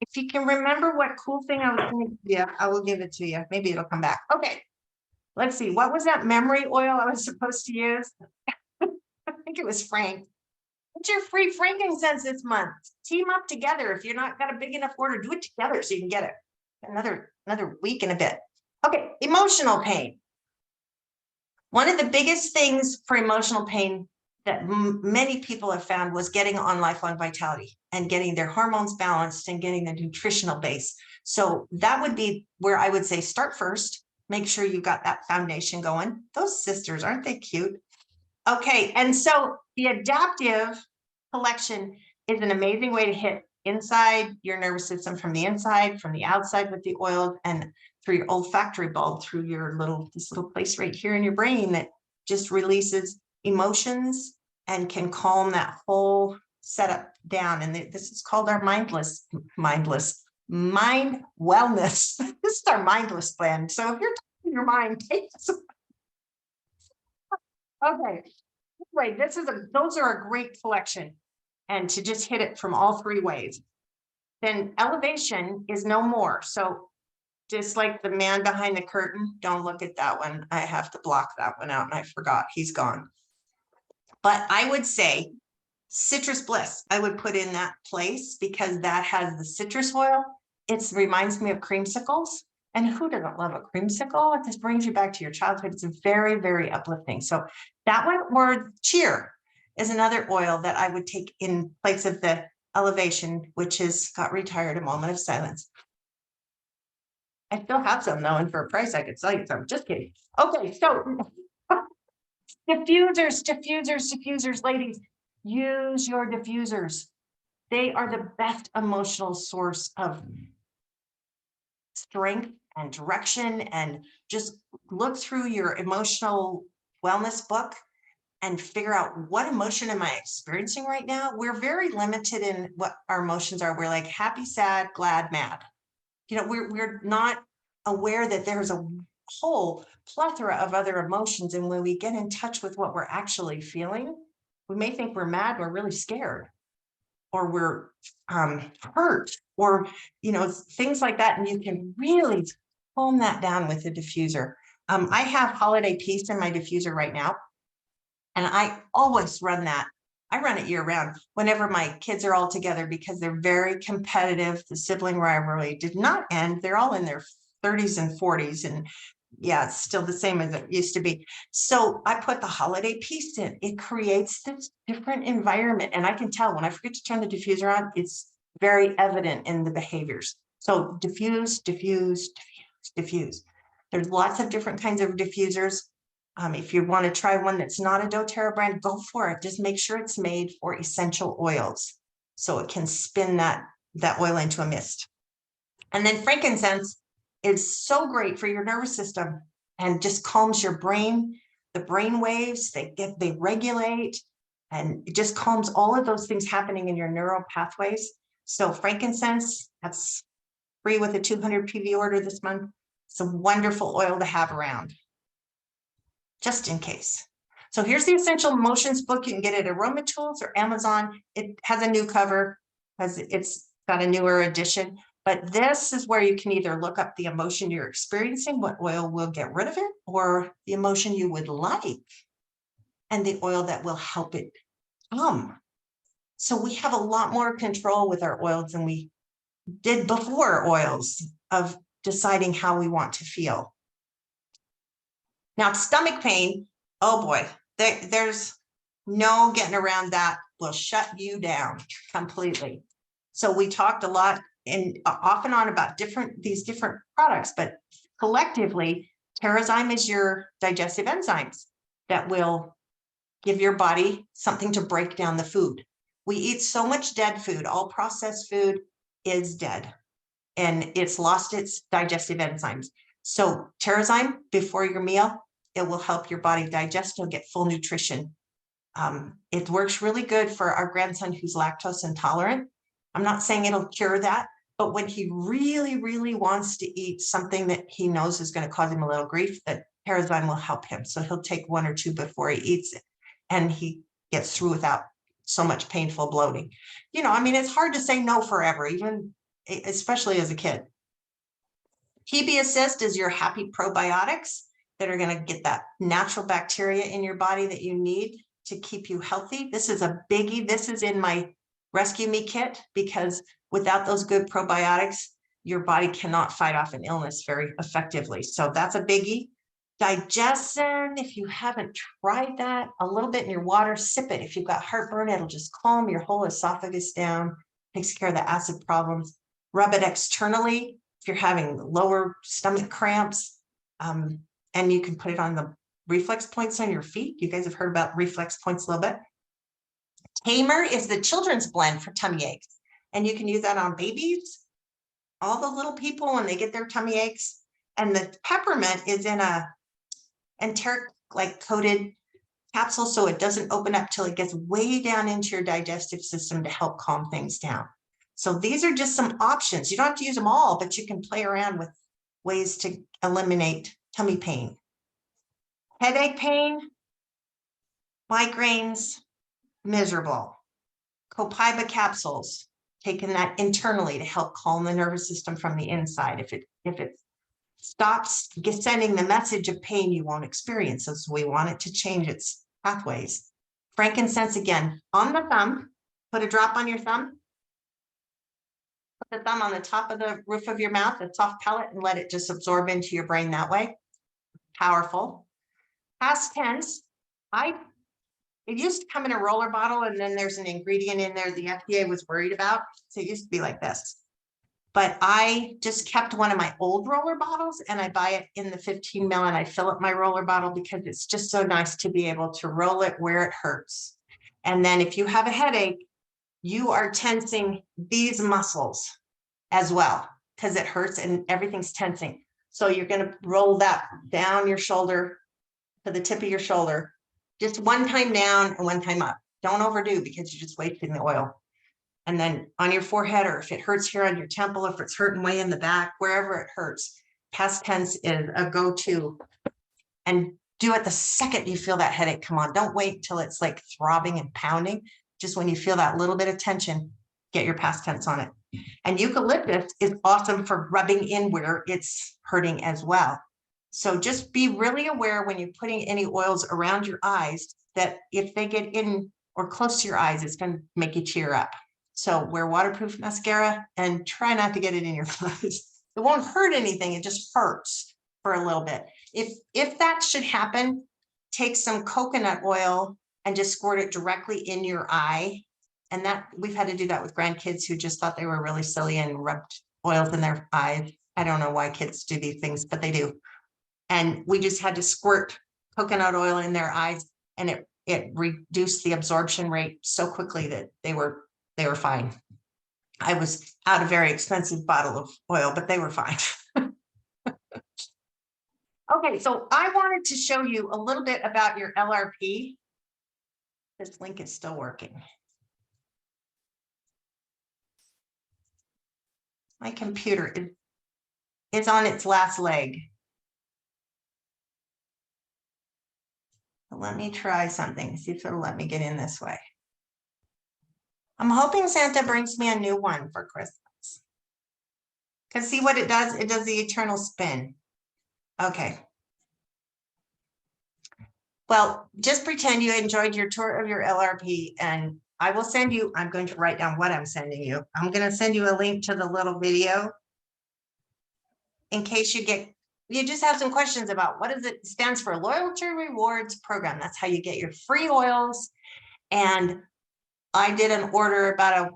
If you can remember what cool thing I was going to, yeah, I will give it to you. Maybe it'll come back. Okay. Let's see. What was that memory oil I was supposed to use? I think it was Frank. What's your free frankincense this month? Team up together. If you're not got a big enough order, do it together so you can get it. Another week and a bit. Okay. Emotional pain. One of the biggest things for emotional pain that many people have found was getting on lifelong vitality and getting their hormones balanced and getting the nutritional base. So that would be where I would say start first. Make sure you got that foundation going. Those sisters, aren't they cute? Okay, and so the adaptive collection is an amazing way to hit inside your nervous system from the inside, from the outside with the oils, and through your olfactory bulb, through this little place right here in your brain that just releases emotions and can calm that whole setup down. And this is called our mind wellness. This is our mindless blend. So if you're talking your mind, take some. Okay, right. Those are a great collection, and to just hit it from all three ways. Then elevation is no more. So just like the man behind the curtain, don't look at that one. I have to block that one out, and I forgot he's gone. But I would say citrus bliss, I would put in that place because that has the citrus oil. It reminds me of creamsicles. And who doesn't love a creamsicle? It just brings you back to your childhood. It's very, very uplifting. So that one, or cheer, is another oil that I would take in place of the elevation, which got retired. A moment of silence. I still have some though, and for a price I could sell you some. Just kidding. Okay, so diffusers, ladies, use your diffusers. They are the best emotional source of strength and direction. And just look through your emotional wellness book and figure out, what emotion am I experiencing right now? We're very limited in what our emotions are. We're like happy, sad, glad, mad. We're not aware that there's a whole plethora of other emotions. And when we get in touch with what we're actually feeling, we may think we're mad, we're really scared, or we're hurt, or, things like that. And you can really calm that down with a diffuser. I have Holiday Peace in my diffuser right now, and I always run that. I run it year round whenever my kids are all together because they're very competitive. The sibling rivalry did not end. They're all in their 30s and 40s. And yeah, it's still the same as it used to be. So I put the Holiday Peace in. It creates this different environment. And I can tell when I forget to turn the diffuser on, it's very evident in the behaviors. So diffuse, diffuse, diffuse, diffuse. There's lots of different kinds of diffusers. If you want to try one that's not a doTERRA brand, go for it. Just make sure it's made for essential oils so it can spin that oil into a mist. And then frankincense is so great for your nervous system and just calms your brain. The brain waves, they regulate, and it just calms all of those things happening in your neural pathways. So frankincense, that's free with a 200 PV order this month. It's a wonderful oil to have around, just in case. So here's the Essential Emotions book. You can get it at Aroma Tools or Amazon. It has a new cover because it's got a newer edition. But this is where you can either look up the emotion you're experiencing, what oil will get rid of it, or the emotion you would like, and the oil that will help it come. So we have a lot more control with our oils than we did before oils of deciding how we want to feel. Now, stomach pain, oh boy, there's no getting around that. Will shut you down completely. So we talked a lot and off and on about these different products, but collectively, TerraZyme is your digestive enzymes that will give your body something to break down the food. We eat so much dead food. All processed food is dead, and it's lost its digestive enzymes. So TerraZyme before your meal, it will help your body digest. You'll get full nutrition. It works really good for our grandson who's lactose intolerant. I'm not saying it'll cure that, but when he really, really wants to eat something that he knows is going to cause him a little grief, that TerraZyme will help him. So he'll take 1 or 2 before he eats it, and he gets through without so much painful bloating. It's hard to say no forever, even especially as a kid. TB Assist is your happy probiotics that are going to get that natural bacteria in your body that you need to keep you healthy. This is a biggie. This is in my Rescue Me kit because without those good probiotics, your body cannot fight off an illness very effectively. So that's a biggie. Digestion, if you haven't tried that, a little bit in your water, sip it. If you've got heartburn, it'll just calm your whole esophagus down, takes care of the acid problems. Rub it externally if you're having lower stomach cramps, and you can put it on the reflex points on your feet. You guys have heard about reflex points a little bit. Tamer is the children's blend for tummy aches, and you can use that on babies, all the little people when they get their tummy aches. And the peppermint is in a enteric coated capsule, so it doesn't open up till it gets way down into your digestive system to help calm things down. So these are just some options. You don't have to use them all, but you can play around with ways to eliminate tummy pain. Headache pain, migraines, miserable. Copaiba capsules, taking that internally to help calm the nervous system from the inside. If it stops sending the message of pain, you won't experience it. So we want it to change its pathways. Frankincense, again, on the thumb, put a drop on your thumb. Put the thumb on the top of the roof of your mouth, a soft palate, and let it just absorb into your brain that way. Powerful. Past tense, it used to come in a roller bottle, and then there's an ingredient in there the FDA was worried about. So it used to be like this. But I just kept one of my old roller bottles, and I buy it in the 15 ml, and I fill up my roller bottle because it's just so nice to be able to roll it where it hurts. And then if you have a headache, you are tensing these muscles as well because it hurts and everything's tensing. So you're going to roll that down your shoulder to the tip of your shoulder, just one time down and one time up. Don't overdo because you're just wasting the oil. And then on your forehead, or if it hurts here on your temple, if it's hurting way in the back, wherever it hurts, past tense is a go-to. And do it the second you feel that headache come on. Don't wait till it's like throbbing and pounding. Just when you feel that little bit of tension, get your past tense on it. And eucalyptus is awesome for rubbing in where it's hurting as well. So just be really aware when you're putting any oils around your eyes that if they get in or close to your eyes, it's going to make you tear up. So wear waterproof mascara and try not to get it in your eyes. It won't hurt anything. It just hurts for a little bit. If that should happen, take some coconut oil and just squirt it directly in your eye. And that we've had to do that with grandkids who just thought they were really silly and rubbed oils in their eyes. I don't know why kids do these things, but they do. And we just had to squirt coconut oil in their eyes, and it reduced the absorption rate so quickly that they were fine. I was out a very expensive bottle of oil, but they were fine. Okay, so I wanted to show you a little bit about your LRP. This link is still working. My computer is on its last leg. Let me try something, see if it'll let me get in this way. I'm hoping Santa brings me a new one for Christmas. Because see what it does? It does the eternal spin. Okay. Well, just pretend you enjoyed your tour of your LRP, and I will send you, I'm going to write down what I'm sending you. I'm going to send you a link to the little video in case you just have some questions about what is it stands for. Loyalty Rewards Program. That's how you get your free oils. And I did an order about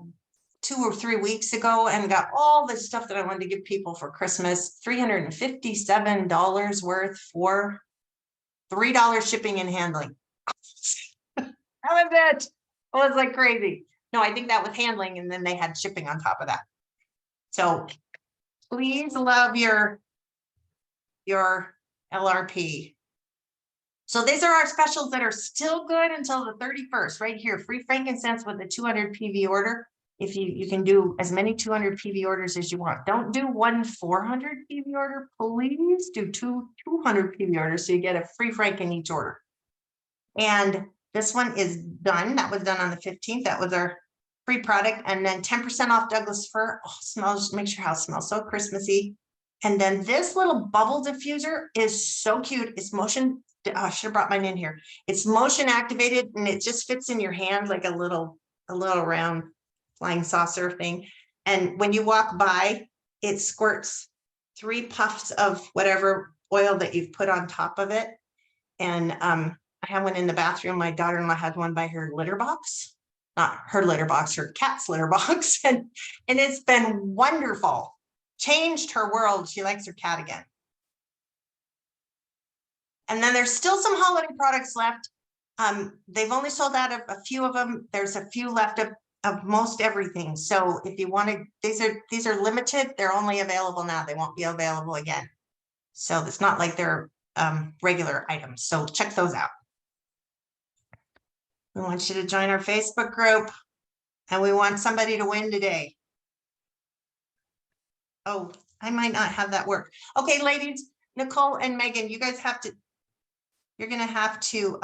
2 or 3 weeks ago and got all the stuff that I wanted to give people for Christmas, $357 worth for $3 shipping and handling. That was it. It was like crazy. No, I think that was handling, and then they had shipping on top of that. So please love your LRP. So these are our specials that are still good until the 31st, right here. Free frankincense with a 200 PV order. If you can do as many 200 PV orders as you want. Don't do one 400 PV order. Please do 200 PV orders so you get a free frank in each order. And this one is done. That was done on the 15th. That was our free product. And then 10% off Douglas fir. Oh, smells, makes your house smell so Christmassy. And then this little bubble diffuser is so cute. It's motion. Oh, I should have brought mine in here. It's motion activated, and it just fits in your hand like a little round flying saucer thing. And when you walk by, it squirts 3 puffs of whatever oil that you've put on top of it. And I have one in the bathroom. My daughter-in-law has one by her litter box, not her litter box, her cat's litter box. And it's been wonderful. Changed her world. She likes her cat again. And then there's still some holiday products left. They've only sold out of a few of them. There's a few left of most everything. So if you wanted, these are limited. They're only available now. They won't be available again. So it's not like they're regular items. So check those out. We want you to join our Facebook group, and we want somebody to win today. Oh, I might not have that work. Okay, ladies, Nicole and Megan, you guys have to, you're going to have to,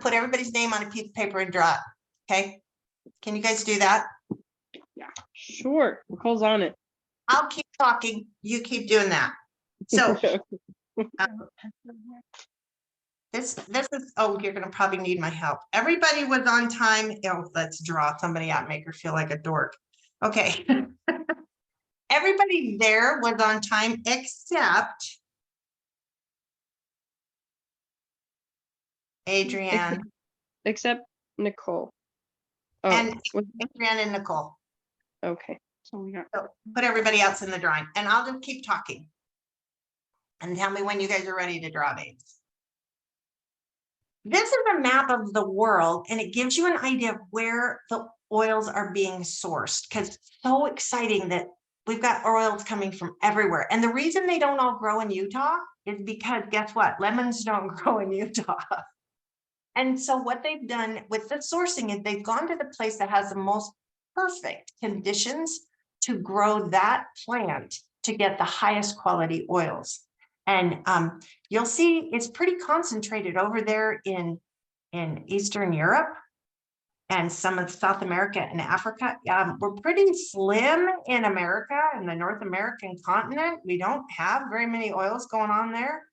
put everybody's name on a piece of paper and draw it. Okay. Can you guys do that? Yeah, sure. Nicole's on it. I'll keep talking. You keep doing that. So this is, oh, you're going to probably need my help. Everybody was on time. Oh, let's draw somebody out, make her feel like a dork. Okay. Everybody there was on time except Adrienne. Except Nicole. Oh, And Adrienne and Nicole. okay. So we got, So put everybody else in the drawing, and I'll just keep talking. And tell me when you guys are ready to draw names. This is a map of the world, and it gives you an idea of where the oils are being sourced, because it's so exciting that we've got oils coming from everywhere. And the reason they don't all grow in Utah is because guess what? Lemons don't grow in Utah. And so what they've done with the sourcing is they've gone to the place that has the most perfect conditions to grow that plant to get the highest quality oils. And you'll see it's pretty concentrated over there in Eastern Europe and some of South America and Africa. We're pretty slim in America, in the North American continent. We don't have very many oils going on there,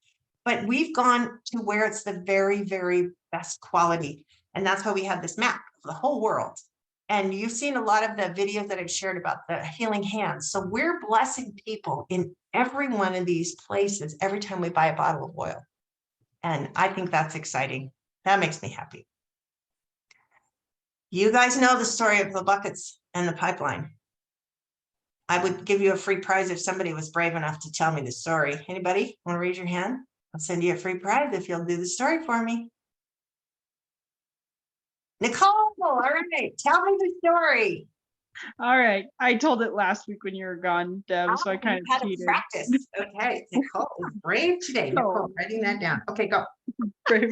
but we've gone to where it's the very, very best quality. And that's why we have this map of the whole world. And you've seen a lot of the videos that I've shared about the healing hands. So we're blessing people in every one of these places every time we buy a bottle of oil. And I think that's exciting. That makes me happy. You guys know the story of the buckets and the pipeline. I would give you a free prize if somebody was brave enough to tell me the story. Anybody want to raise your hand? I'll send you a free prize if you'll do the story for me. Nicole, all right, tell me the story. All right. I told it last week when you were gone, Deb, so I You kind had of to cheated. practice. Okay, Nicole is brave today. Nicole, writing that down. Okay, go. Brave.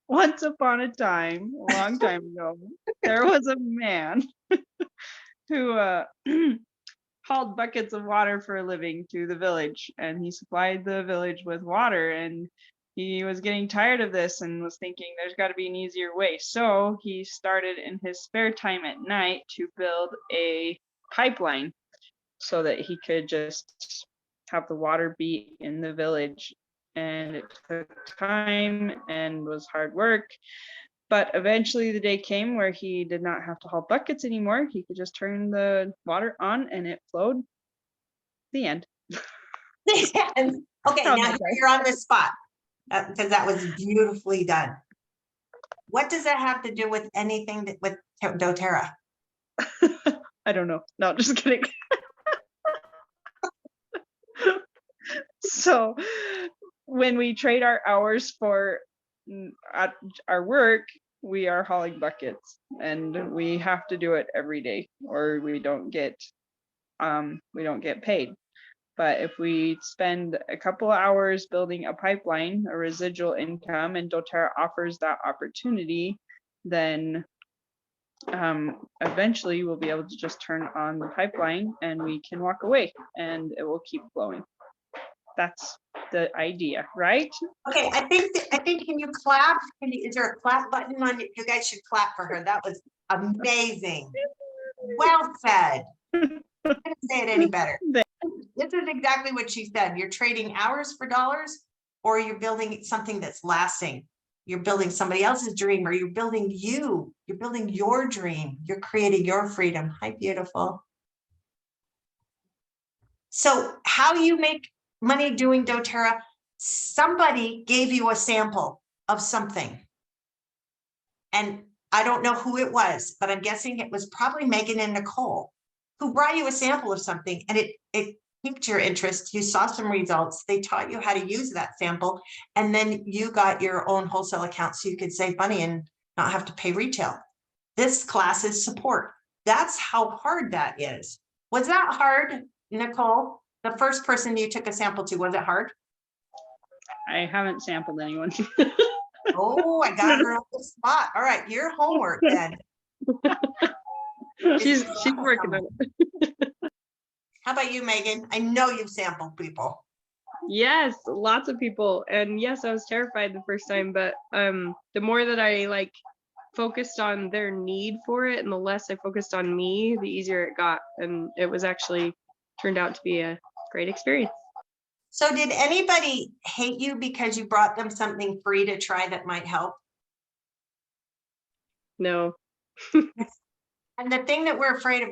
Once upon a time, a long time ago, there was a man who hauled buckets of water for a living to the village, and he supplied the village with water, and he was getting tired of this and was thinking there's got to be an easier way. So he started in his spare time at night to build a pipeline so that he could just have the water be in the village. And it took time and was hard work. But eventually the day came where he did not have to haul buckets anymore. He could just turn the water on and it flowed. The end. And, okay, now you're on the spot because that was beautifully done. What does that have to do with anything that, with doTERRA? I don't know. No, just kidding. So when we trade our hours for our work, we are hauling buckets, and we have to do it every day or we don't get paid. But if we spend a couple of hours building a pipeline, a residual income, and doTERRA offers that opportunity, then eventually we'll be able to just turn on the pipeline and we can walk away and it will keep flowing. That's the idea, right? Okay, I think can you clap? Is there a clap button on it? You guys should clap for her. That was amazing. Well said. I couldn't say it any better. This is exactly what she said. You're trading hours for dollars, or you're building something that's lasting. You're building somebody else's dream, or you're building you. You're building your dream. You're creating your freedom. Hi, beautiful. So how you make money doing doTERRA? Somebody gave you a sample of something. And I don't know who it was, but I'm guessing it was probably Megan and Nicole who brought you a sample of something, and it piqued your interest. You saw some results. They taught you how to use that sample, and then you got your own wholesale account so you could save money and not have to pay retail. This class is support. That's how hard that is. Was that hard, Nicole? The first person you took a sample to, was it hard? I haven't sampled anyone. Oh, I got her on the spot. All right, your homework then. She's working on it. How about you, Megan? I know you've sampled people. Yes, lots of people. And yes, I was terrified the first time, but the more that I focused on their need for it and the less I focused on me, the easier it got. And it was actually turned out to be a great experience. So did anybody hate you because you brought them something free to try that might help? No. And the thing that we're afraid of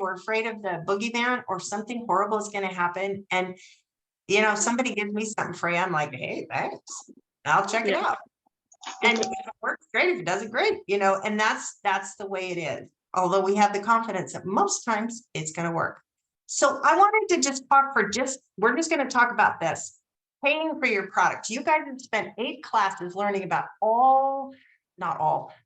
the boogeyman, or something horrible is going to happen. And, you know, somebody gives me something free, I'm like, hey, thanks. I'll check it out. And if it works, great. If it doesn't, great. You know, and that's the way it is. Although we have the confidence that most times it's going to work. So I wanted to just talk we're just going to talk about this, paying for your product. You guys have spent 8 classes learning about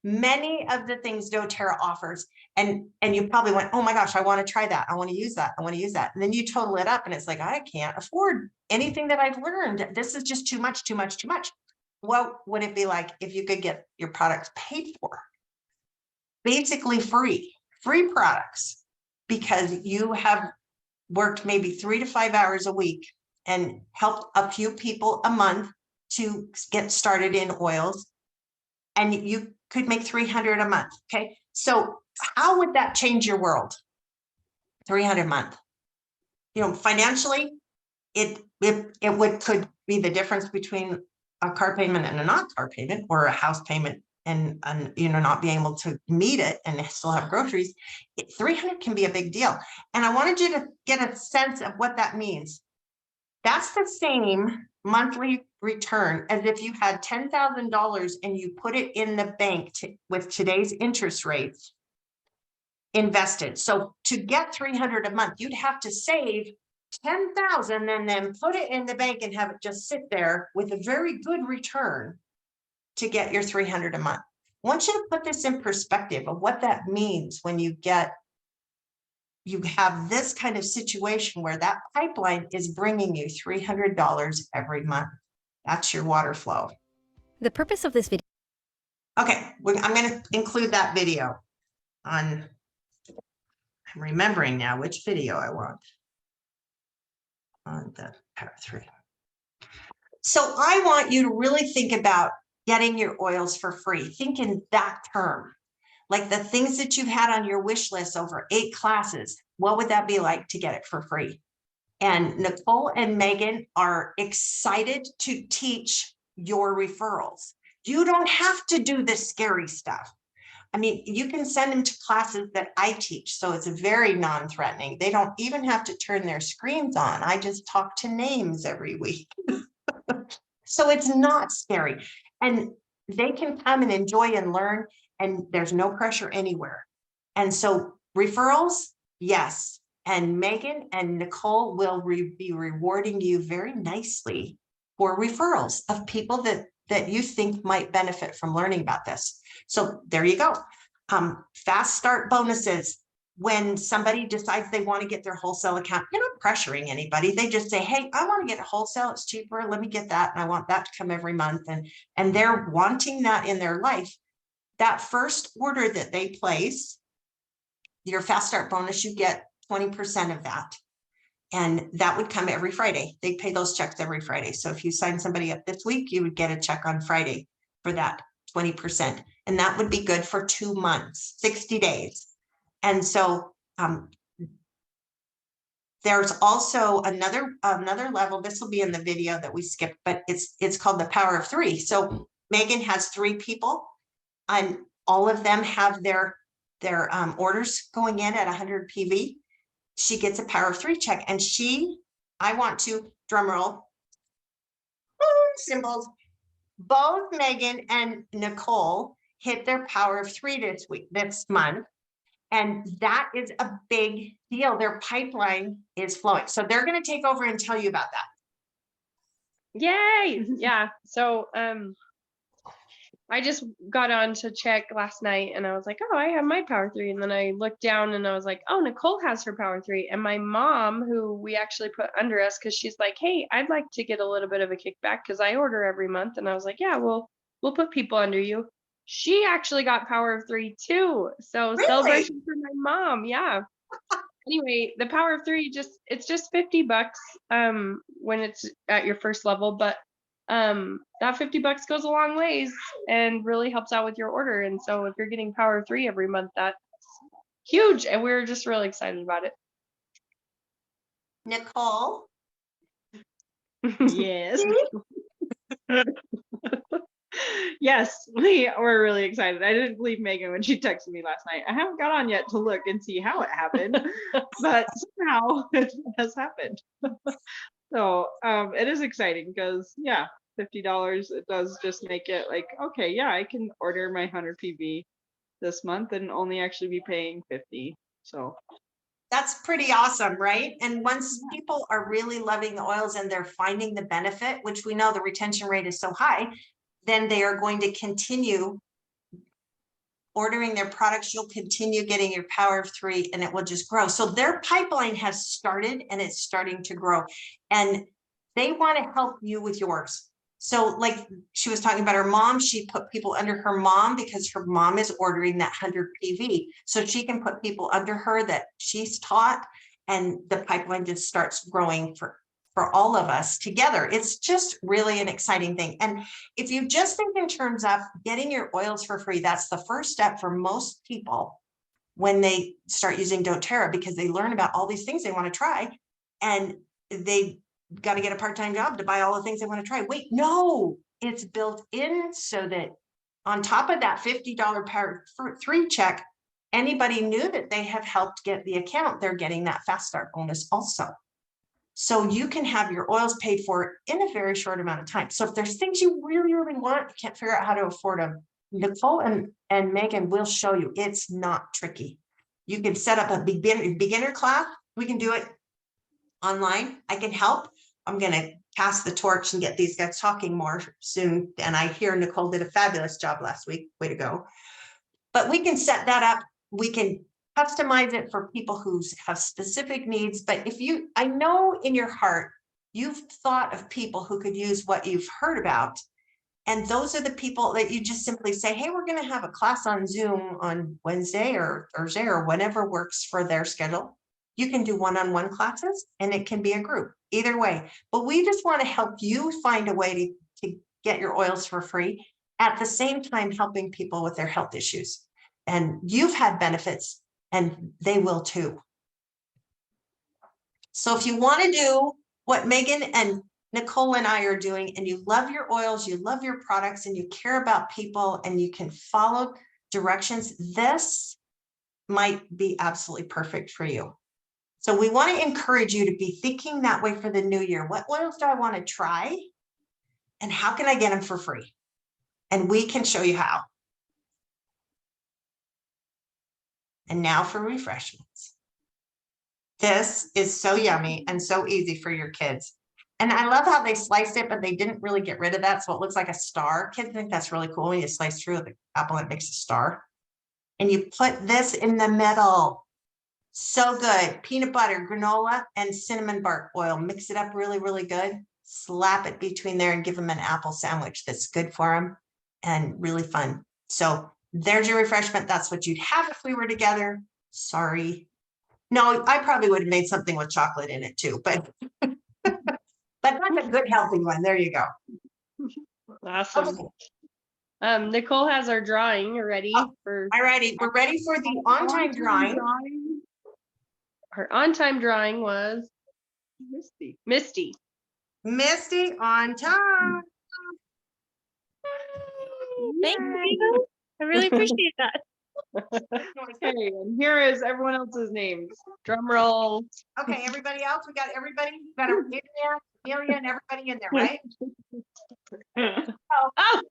many of the things doTERRA offers. And you probably went, oh my gosh, I want to try that. I want to use that. I want to use that. And then you total it up and it's like, I can't afford anything that I've learned. This is just too much, too much, too much. What would it be like if you could get your products paid for? Basically free products. because you have worked maybe 3 to 5 hours a week and helped a few people a month to get started in oils, and you could make 300 a month. Okay. So how would that change your world? 300 a month. You know, financially, it could be the difference between a car payment and a non-car payment, or a house payment and you know, not being able to meet it and still have groceries. 300 can be a big deal. And I wanted you to get a sense of what that means. That's the same monthly return as if you had $10,000 and you put it in the bank with today's interest rates invested. So to get 300 a month, you'd have to save 10,000 and then put it in the bank and have it just sit there with a very good return to get your 300 a month. I want you to put this in perspective of what that means when you have this kind of situation where that pipeline is bringing you $300 every month. That's your water flow. The purpose of this video. Okay, I'm going to include that video on, I'm remembering now which video I want on the Power 3. So I want you to really think about getting your oils for free. Think in that term. Like the things that you've had on your wish list over 8 classes, what would that be like to get it for free? And Nicole and Megan are excited to teach your referrals. You don't have to do the scary stuff. I mean, you can send them to classes that I teach, so it's very non-threatening. They don't even have to turn their screens on. I just talk to names every week. So it's not scary. And they can come and enjoy and learn, and there's no pressure anywhere. And so referrals, yes. And Megan and Nicole will be rewarding you very nicely for referrals of people that you think might benefit from learning about this. So there you go. Fast start bonuses. When somebody decides they want to get their wholesale account, you're not pressuring anybody. They just say, hey, I want to get a wholesale. It's cheaper. Let me get that. And I want that to come every month. And they're wanting that in their life. That first order that they place, your fast start bonus, you get 20% of that. And that would come every Friday. They pay those checks every Friday. So if you sign somebody up this week, you would get a check on Friday for that 20%. And that would be good for 2 months, 60 days. And so there's also another level. This will be in the video that we skipped, but it's called the Power of 3. So Megan has 3 people, and all of them have their orders going in at 100 PV. She gets a Power of 3 check, and I want to drum roll, symbols. Both Megan and Nicole hit their Power of 3 this month. And that is a big deal. Their pipeline is flowing. So they're going to take over and tell you about that. Yay. Yeah. So I just got on to check last night and I was like, oh, I have my Power 3. And then I looked down and I was like, oh, Nicole has her Power 3. And my mom, who we actually put under us, because she's like, hey, I'd like to get a little bit of a kickback because I order every month. And I was like, yeah, we'll put people under you. She actually got Power of 3 too. So Really? Celebration for my mom. Yeah. Anyway, the Power of 3, it's just $50 when it's at your first level, but that $50 goes a long ways and really helps out with your order. And so if you're getting Power of 3 every month, that's huge. And we're just really excited about it. Nicole. Yes. Yes, we were really excited. I didn't believe Megan when she texted me last night. I haven't got on yet to look and see how it happened, but somehow it has happened. So it is exciting because, yeah, $50, it does just make it like, okay, yeah, I can order my 100 PV this month and only actually be paying 50. So That's pretty awesome, right? And once people are really loving the oils and they're finding the benefit, which we know the retention rate is so high, then they are going to continue ordering their products. You'll continue getting your Power of 3 and it will just grow. So their pipeline has started and it's starting to grow. And they want to help you with yours. So like she was talking about her mom, she put people under her mom because her mom is ordering that 100 PV. So she can put people under her that she's taught, and the pipeline just starts growing for all of us together. It's just really an exciting thing. And if you just think in terms of getting your oils for free, that's the first step for most people when they start using doTERRA, because they learn about all these things they want to try, and they got to get a part-time job to buy all the things they want to try. Wait, no, it's built in so that on top of that $50 Power 3 check, anybody new that they have helped get the account, they're getting that fast start bonus also. So you can have your oils paid for in a very short amount of time. So if there's things you really, really want, you can't figure out how to afford them, Nicole and Megan will show you. It's not tricky. You can set up a beginner class. We can do it online. I can help. I'm going to pass the torch and get these guys talking more soon. And I hear Nicole did a fabulous job last week. Way to go. But we can set that up. We can customize it for people who have specific needs. But if you, I know in your heart, you've thought of people who could use what you've heard about. And those are the people that you just simply say, hey, we're going to have a class on Zoom on Wednesday or Thursday or whenever works for their schedule. You can do one-on-one classes, and it can be a group, either way. But we just want to help you find a way to get your oils for free, at the same time helping people with their health issues. And you've had benefits, and they will too. So if you want to do what Megan and Nicole and I are doing, and you love your oils, you love your products, and you care about people, and you can follow directions, this might be absolutely perfect for you. So we want to encourage you to be thinking that way for the new year. What oils do I want to try? And how can I get them for free? And we can show you how. And now for refreshments. This is so yummy and so easy for your kids. And I love how they sliced it, but they didn't really get rid of that. So it looks like a star. Kids think that's really cool when you slice through the apple and it makes a star. And you put this in the middle. So good. Peanut butter, granola, and cinnamon bark oil. Mix it up really, really good. Slap it between there and give them an apple sandwich that's good for them and really fun. So there's your refreshment. That's what you'd have if we were together. Sorry. No, I probably would have made something with chocolate in it too, but that's a good healthy one. There you go. Awesome. Okay. Nicole has our drawing ready. All righty. We're ready for the on-time drawing. Her on-time drawing was Misty. Misty on time. Thank you. I really appreciate that. Okay, and here is everyone else's names. Drum roll. Okay, everybody else, we got everybody. We got Amelia and everybody in there, right? Oh,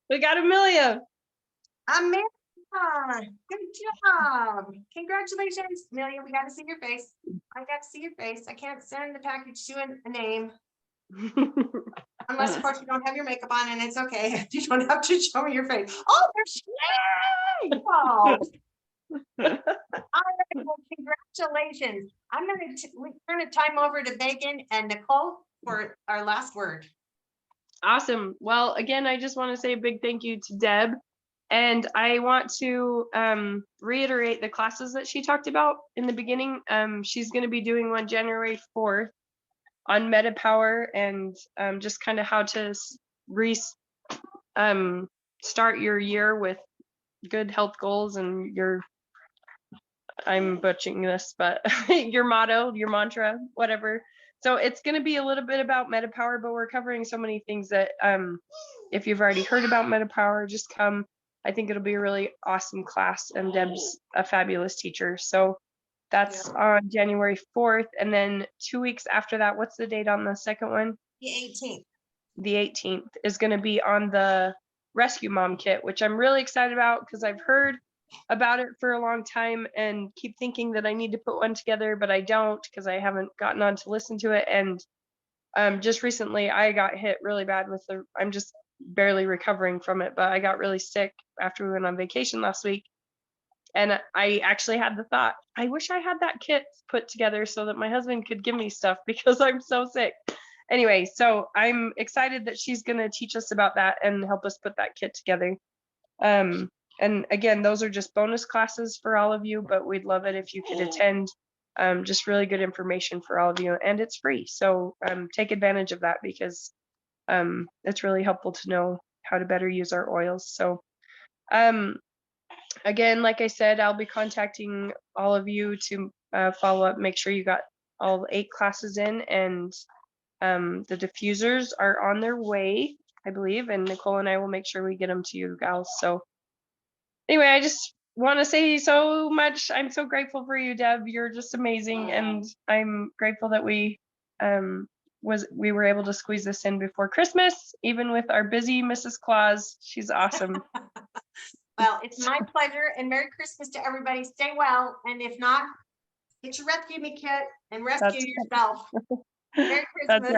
we got Amelia. Amelia, good job. Congratulations, Amelia. We got to see your face. I got to see your face. I can't send the package to a name. Unless, of course, you don't have your makeup on, and it's okay. You don't have to show me your face. Oh, there's Shay! Oh. All right, well, congratulations. I'm going to turn the time over to Megan and Nicole for our last word. Awesome. Well, again, I just want to say a big thank you to Deb. And I want to reiterate the classes that she talked about in the beginning. She's going to be doing one January 4th on MetaPower and just kind of how to start your year with good health goals and your, I'm butchering this, but your motto, your mantra, whatever. So it's going to be a little bit about MetaPower, but we're covering so many things that if you've already heard about MetaPower, just come. I think it'll be a really awesome class, and Deb's a fabulous teacher. So that's on January 4th. And then 2 weeks after that, what's the date on the second one? The 18th. The 18th is going to be on the Rescue Mom Kit, which I'm really excited about because I've heard about it for a long time and keep thinking that I need to put one together, but I don't because I haven't gotten on to listen to it. And just recently I got hit really bad with I'm just barely recovering from it, but I got really sick after we went on vacation last week. And I actually had the thought, I wish I had that kit put together so that my husband could give me stuff because I'm so sick. anyway, so I'm excited that she's going to teach us about that and help us put that kit together. And again, those are just bonus classes for all of you, but we'd love it if you could attend. Just really good information for all of you, and it's free. So take advantage of that, because it's really helpful to know how to better use our oils. So again, like I said, I'll be contacting all of you to follow up, make sure you got all 8 classes in, and the diffusers are on their way, I believe, and Nicole and I will make sure we get them to you gals. So anyway, I just want to say so much. I'm so grateful for you, Deb. You're just amazing, and I'm grateful that we were able to squeeze this in before Christmas, even with our busy Mrs. Claus. She's awesome. Well, it's my pleasure, and Merry Christmas to everybody. Stay well, and if not, get your rescue me kit and rescue yourself. Merry Christmas.